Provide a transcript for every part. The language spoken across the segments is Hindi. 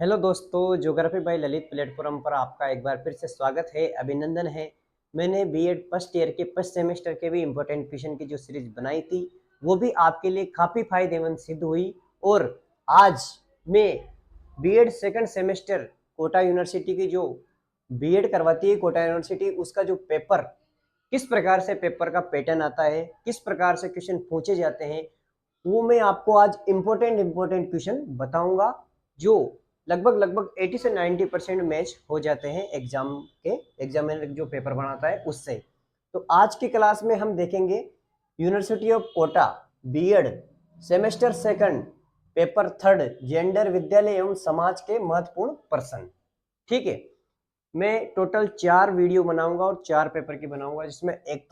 हेलो दोस्तों, ज्योग्राफी बाय ललित प्लेटफॉर्म पर आपका एक बार फिर से स्वागत है, अभिनंदन है। मैंने बीएड फर्स्ट ईयर के फर्स्ट सेमेस्टर के भी इम्पोर्टेंट क्वेश्चन की जो सीरीज बनाई थी वो भी आपके लिए काफ़ी फायदेमंद सिद्ध हुई। और आज मैं BEd second semester Kota university की जो बीएड करवाती है कोटा यूनिवर्सिटी, उसका जो पेपर किस प्रकार से पेपर का पैटर्न आता है, किस प्रकार से क्वेश्चन पूछे जाते हैं, वो मैं आपको आज इम्पोर्टेंट क्वेश्चन बताऊंगा जो लगभग 80 से 90% मैच हो जाते हैं एग्जामिनर जो पेपर बनाता है उससे। तो आज की क्लास में हम देखेंगे university of Kota BEd semester second paper third gender विद्यालय एवं समाज के महत्वपूर्ण प्रश्न। ठीक है, मैं टोटल 4 वीडियो बनाऊंगा और 4 पेपर की बनाऊंगा, जिसमें एक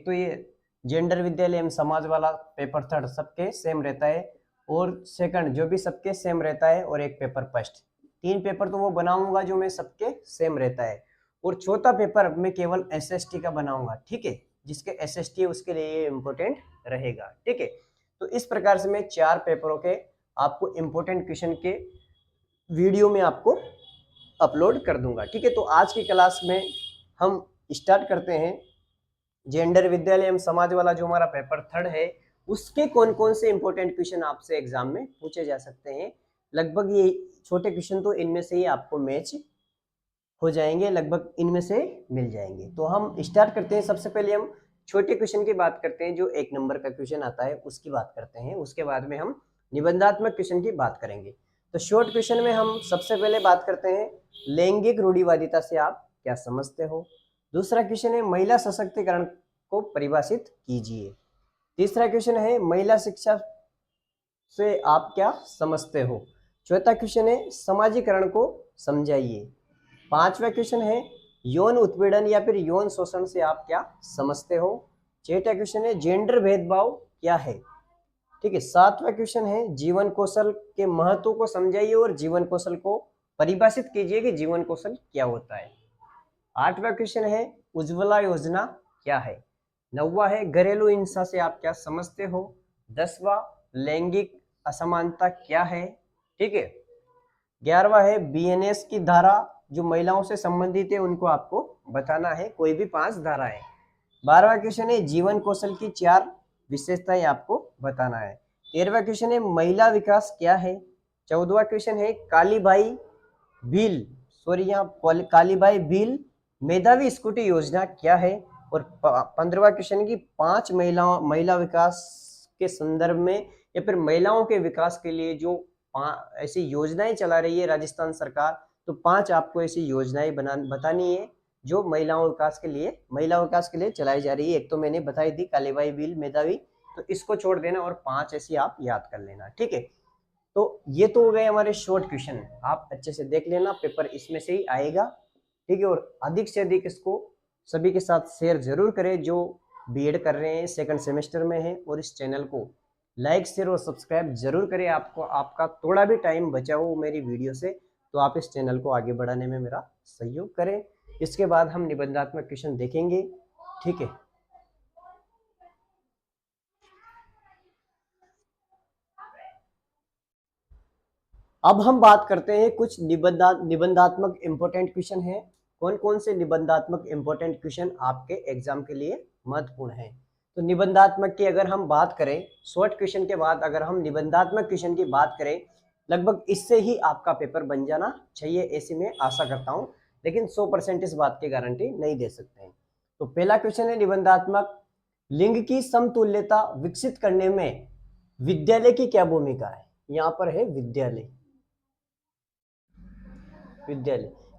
तो ये जेंडर विद्यालय एवं समाज वाला पेपर थर्ड सबके सेम रहता है, और सेकंड जो भी सबके सेम रहता है, और एक पेपर फर्स्ट। 3 पेपर तो वो बनाऊंगा जो मैं सबके सेम रहता है, और चौथा पेपर मैं केवल एसएसटी का बनाऊंगा। ठीक है, जिसके एसएसटी है उसके लिए ये इम्पोर्टेंट रहेगा। ठीक है, तो इस प्रकार से मैं 4 पेपरों के आपको इम्पोर्टेंट क्वेश्चन के वीडियो में आपको अपलोड कर दूंगा। ठीक है, तो आज की क्लास में हम स्टार्ट करते हैं। जेंडर विद्यालय एवं समाज वाला जो हमारा पेपर थर्ड है उसके कौन कौन से इंपॉर्टेंट क्वेश्चन आपसे एग्जाम में पूछे जा सकते हैं। लगभग ये छोटे क्वेश्चन तो इनमें से ही आपको मैच हो जाएंगे, लगभग इनमें से मिल जाएंगे। तो हम स्टार्ट करते हैं। सबसे पहले हम छोटे क्वेश्चन की बात करते हैं, जो 1 नंबर का क्वेश्चन आता है उसकी बात करते हैं। उसके बाद में हम निबंधात्मक क्वेश्चन की बात करेंगे। तो शॉर्ट क्वेश्चन में हम सबसे पहले बात करते हैं लैंगिक रूढ़िवादिता से आप क्या समझते हो। दूसरा क्वेश्चन है महिला सशक्तिकरण को परिभाषित कीजिए। तीसरा क्वेश्चन है महिला शिक्षा से आप क्या समझते हो। चौथा क्वेश्चन है समाजीकरण को समझाइए। पांचवा क्वेश्चन है यौन उत्पीड़न या फिर यौन शोषण से आप क्या समझते हो। छठा क्वेश्चन है जेंडर भेदभाव क्या है। ठीक है, सातवां क्वेश्चन है जीवन कौशल के महत्व को समझाइए और जीवन कौशल को परिभाषित कीजिए कि जीवन कौशल क्या होता है। आठवां क्वेश्चन है उज्ज्वला योजना क्या है। नौवां है घरेलू हिंसा से आप क्या समझते हो। 10वां लैंगिक असमानता क्या है। ठीक है, 11वां है बीएनएस की धारा जो महिलाओं से संबंधित है उनको आपको बताना है, कोई भी 5 धाराएं। 12वां क्वेश्चन है जीवन कौशल की 4 विशेषताएं आपको बताना है। 13वां क्वेश्चन है महिला विकास क्या है। 14वां क्वेश्चन है कालीबाई भील मेधावी स्कूटी योजना क्या है। और 15वां क्वेश्चन है कि 5 महिला विकास के संदर्भ में या फिर महिलाओं के विकास के लिए जो ऐसी योजनाएं चला रही है राजस्थान सरकार, तो 5 आपको ऐसी योजनाएं बतानी है जो महिला विकास के लिए चलाई जा रही है। एक तो मैंने बताई थी कालीबाई भील मेधावी, तो इसको छोड़ देना और 5 ऐसी आप याद कर लेना। ठीक है, तो ये तो हो गए हमारे शॉर्ट क्वेश्चन, आप अच्छे से देख लेना, पेपर इसमें से ही आएगा। ठीक है, और अधिक से अधिक इसको सभी के साथ शेयर जरूर करें जो बीएड कर रहे हैं, सेकंड सेमेस्टर में हैं, और इस चैनल को लाइक शेयर और सब्सक्राइब जरूर करें। आपको आपका थोड़ा भी टाइम बचा हो मेरी वीडियो से तो आप इस चैनल को आगे बढ़ाने में मेरा सहयोग करें। इसके बाद हम निबंधात्मक क्वेश्चन देखेंगे। ठीक है, अब हम बात करते हैं कुछ निबंधात्मक इंपॉर्टेंट क्वेश्चन है। कौन कौन से निबंधात्मक इंपॉर्टेंट क्वेश्चन आपके एग्जाम के लिए महत्वपूर्ण है। तो निबंधात्मक की अगर हम बात करें, शॉर्ट क्वेश्चन के बाद अगर हम निबंधात्मक क्वेश्चन की बात करें, लगभग इससे ही आपका पेपर बन जाना चाहिए, ऐसी मैं आशा करता हूं, लेकिन 100% इस बात की गारंटी नहीं दे सकते हैं। तो पहला क्वेश्चन है निबंधात्मक, लिंग की समतुल्यता विकसित करने में विद्यालय की क्या भूमिका है। यहाँ पर है विद्यालय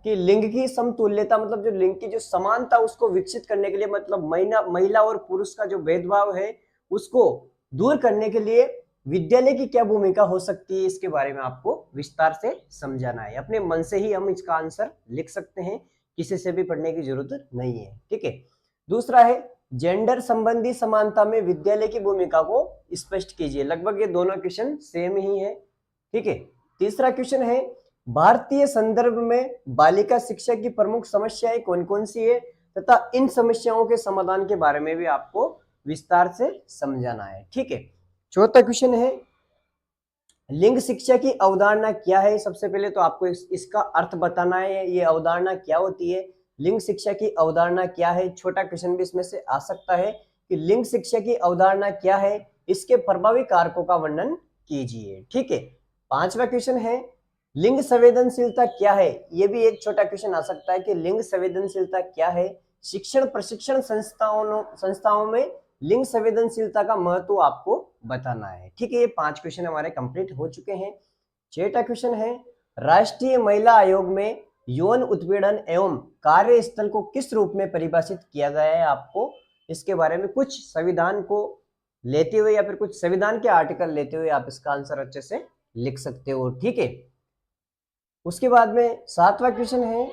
कि लिंग की समतुल्यता मतलब जो लिंग की जो समानता उसको विकसित करने के लिए, मतलब महिला और पुरुष का जो भेदभाव है उसको दूर करने के लिए विद्यालय की क्या भूमिका हो सकती है, इसके बारे में आपको विस्तार से समझाना है। अपने मन से ही हम इसका आंसर लिख सकते हैं, किसी से भी पढ़ने की जरूरत नहीं है। ठीक है, दूसरा है जेंडर संबंधी समानता में विद्यालय की भूमिका को स्पष्ट कीजिए। लगभग ये दोनों क्वेश्चन सेम ही है। ठीक है, तीसरा क्वेश्चन है भारतीय संदर्भ में बालिका शिक्षा की प्रमुख समस्याएं कौन कौन सी है तथा इन समस्याओं के समाधान के बारे में भी आपको विस्तार से समझाना है। ठीक है, चौथा क्वेश्चन है लिंग शिक्षा की अवधारणा क्या है? सबसे पहले तो आपको इसका अर्थ बताना है, ये अवधारणा क्या होती है। लिंग शिक्षा की अवधारणा क्या है? छोटा क्वेश्चन भी इसमें से आ सकता है कि लिंग शिक्षा की अवधारणा क्या है, इसके प्रभावी कारकों का वर्णन कीजिए। ठीक है। 5वां क्वेश्चन है लिंग संवेदनशीलता क्या है? ये भी एक छोटा क्वेश्चन आ सकता है कि लिंग संवेदनशीलता क्या है। शिक्षण प्रशिक्षण संस्थाओं में लिंग संवेदनशीलता का महत्व आपको बताना है। ठीक है, ये 5 क्वेश्चन हमारे कंप्लीट हो चुके हैं। 6वां क्वेश्चन है राष्ट्रीय महिला आयोग में यौन उत्पीड़न एवं कार्यस्थल को किस रूप में परिभाषित किया गया है? आपको इसके बारे में कुछ संविधान को लेते हुए या फिर कुछ संविधान के आर्टिकल लेते हुए आप इसका आंसर अच्छे से लिख सकते हो। ठीक है। उसके बाद में 7वां क्वेश्चन है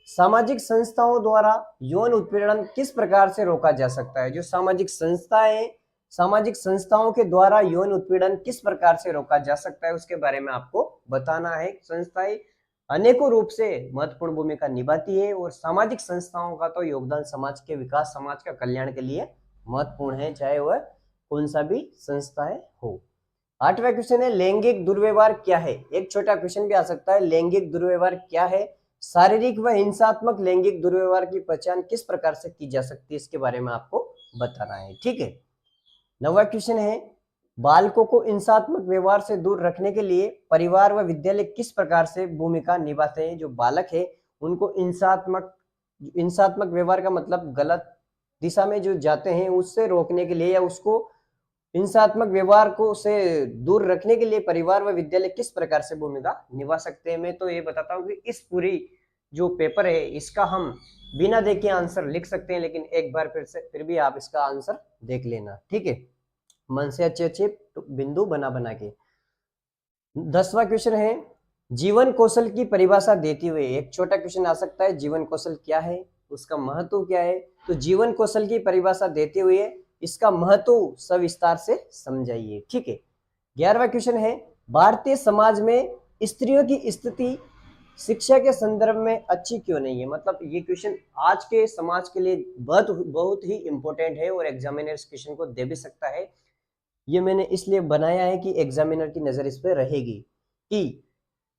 सामाजिक संस्थाओं द्वारा यौन उत्पीड़न किस प्रकार से रोका जा सकता है? जो सामाजिक संस्थाओं के द्वारा यौन उत्पीड़न किस प्रकार से रोका जा सकता है उसके बारे में आपको बताना है। संस्थाएं अनेकों रूप से महत्वपूर्ण भूमिका निभाती है और सामाजिक संस्थाओं का तो योगदान समाज के विकास, समाज का कल्याण के लिए महत्वपूर्ण है, चाहे वह कौन सा भी संस्थाएं हो। 8वां क्वेश्चन है लैंगिक दुर्व्यवहार क्या है? एक छोटा क्वेश्चन भी आ सकता है, लैंगिक दुर्व्यवहार क्या है? शारीरिक व हिंसात्मक लैंगिक दुर्व्यवहार की पहचान किस प्रकार से की जा सकती है, इसके बारे में आपको बताना है। ठीक है। 9वां क्वेश्चन है बालकों को हिंसात्मक व्यवहार से दूर रखने के लिए परिवार व विद्यालय किस प्रकार से भूमिका निभाते हैं? जो बालक है उनको हिंसात्मक व्यवहार का मतलब गलत दिशा में जो जाते हैं उससे रोकने के लिए या उसको हिंसात्मक व्यवहार को से दूर रखने के लिए परिवार व विद्यालय किस प्रकार से भूमिका निभा सकते हैं। मैं तो ये बताता हूँ कि इस पूरी जो पेपर है इसका हम बिना देखे आंसर लिख सकते हैं, लेकिन एक बार फिर भी आप इसका आंसर देख लेना। ठीक है, मन से अच्छे अच्छे बिंदु बना बना के। 10वां क्वेश्चन है जीवन कौशल की परिभाषा देते हुए एक छोटा क्वेश्चन आ सकता है, जीवन कौशल क्या है, उसका महत्व क्या है? तो जीवन कौशल की परिभाषा देते हुए इसका महत्व सविस्तार से समझाइए। ठीक है। 11वां क्वेश्चन है भारतीय समाज में स्त्रियों की स्थिति शिक्षा के संदर्भ में अच्छी क्यों नहीं है? मतलब ये क्वेश्चन आज के समाज के लिए बहुत ही इंपॉर्टेंट है और एग्जामिनर इस क्वेश्चन को दे भी सकता है। ये मैंने इसलिए बनाया है कि एग्जामिनर की नजर इस पर रहेगी कि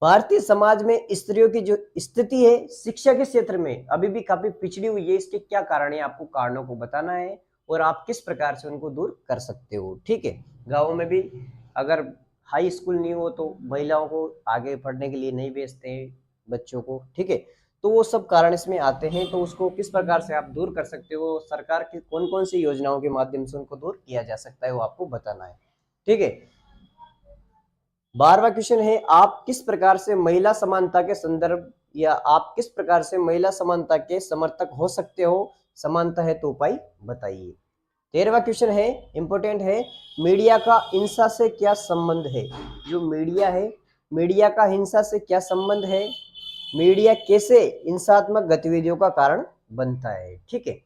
भारतीय समाज में स्त्रियों की जो स्थिति है शिक्षा के क्षेत्र में अभी भी काफी पिछड़ी हुई है। इसके क्या कारण है, आपको कारणों को बताना है और आप किस प्रकार से उनको दूर कर सकते हो। ठीक है। गाँव में भी अगर हाई स्कूल नहीं हो तो महिलाओं को आगे पढ़ने के लिए नहीं भेजते हैं बच्चों को। ठीक है, तो वो सब कारण इसमें आते हैं, तो उसको किस प्रकार से आप दूर कर सकते हो, सरकार की कौन कौन सी योजनाओं के माध्यम से उनको दूर किया जा सकता है, वो आपको बताना है। ठीक है। 12वां क्वेश्चन है आप किस प्रकार से महिला समानता के संदर्भ या आप किस प्रकार से महिला समानता के समर्थक हो सकते हो, समानता है तो उपाय बताइए। 13वां क्वेश्चन है इंपॉर्टेंट है मीडिया का हिंसा से क्या संबंध है? जो मीडिया है, मीडिया का हिंसा से क्या संबंध है? मीडिया कैसे हिंसात्मक गतिविधियों का कारण बनता है? ठीक है।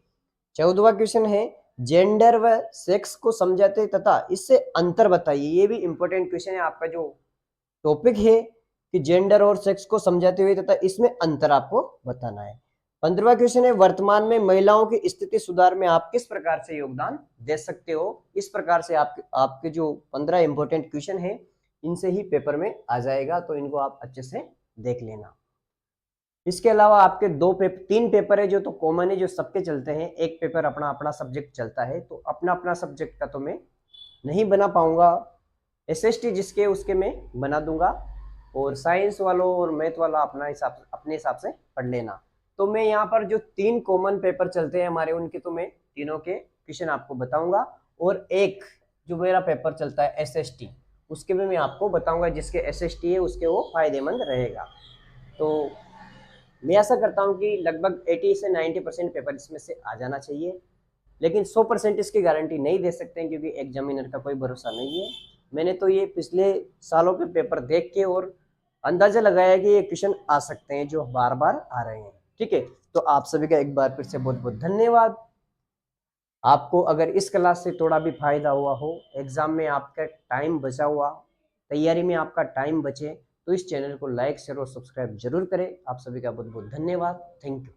14वां क्वेश्चन है जेंडर व सेक्स को समझाते तथा इससे अंतर बताइए। ये भी इंपॉर्टेंट क्वेश्चन है, आपका जो टॉपिक है कि जेंडर और सेक्स को समझाते हुए तथा इसमें अंतर आपको बताना है। 15वां क्वेश्चन है वर्तमान में महिलाओं की स्थिति सुधार में आप किस प्रकार से योगदान दे सकते हो। इस प्रकार से आपके जो 15 इंपॉर्टेंट क्वेश्चन है इनसे ही पेपर में आ जाएगा, तो इनको आप अच्छे से देख लेना। इसके अलावा आपके 3 पेपर है जो तो कॉमन है, जो सबके चलते हैं। एक पेपर अपना अपना सब्जेक्ट चलता है, तो अपना अपना सब्जेक्ट का तो मैं नहीं बना पाऊंगा। एसएसटी जिसके उसके मैं बना दूंगा और साइंस वालों और मैथ वाला अपने हिसाब से पढ़ लेना। तो मैं यहाँ पर जो 3 कॉमन पेपर चलते हैं हमारे उनके तो मैं तीनों के क्वेश्चन आपको बताऊंगा, और एक जो मेरा पेपर चलता है एसएसटी उसके में मैं आपको बताऊंगा, जिसके एसएसटी है उसके वो फायदेमंद रहेगा। तो मैं ऐसा करता हूँ कि लगभग 80 से 90% पेपर इसमें से आ जाना चाहिए, लेकिन 100% इसकी गारंटी नहीं दे सकते हैं क्योंकि एग्जामिनर का कोई भरोसा नहीं है। मैंने तो ये पिछले सालों के पेपर देख के और अंदाजा लगाया कि ये क्वेश्चन आ सकते हैं जो बार बार आ रहे हैं। ठीक है, तो आप सभी का एक बार फिर से बहुत बहुत धन्यवाद। आपको अगर इस क्लास से थोड़ा भी फायदा हुआ हो, एग्जाम में आपका टाइम बचा हुआ, तैयारी में आपका टाइम बचे, तो इस चैनल को लाइक शेयर और सब्सक्राइब जरूर करें। आप सभी का बहुत बहुत धन्यवाद। Thank you.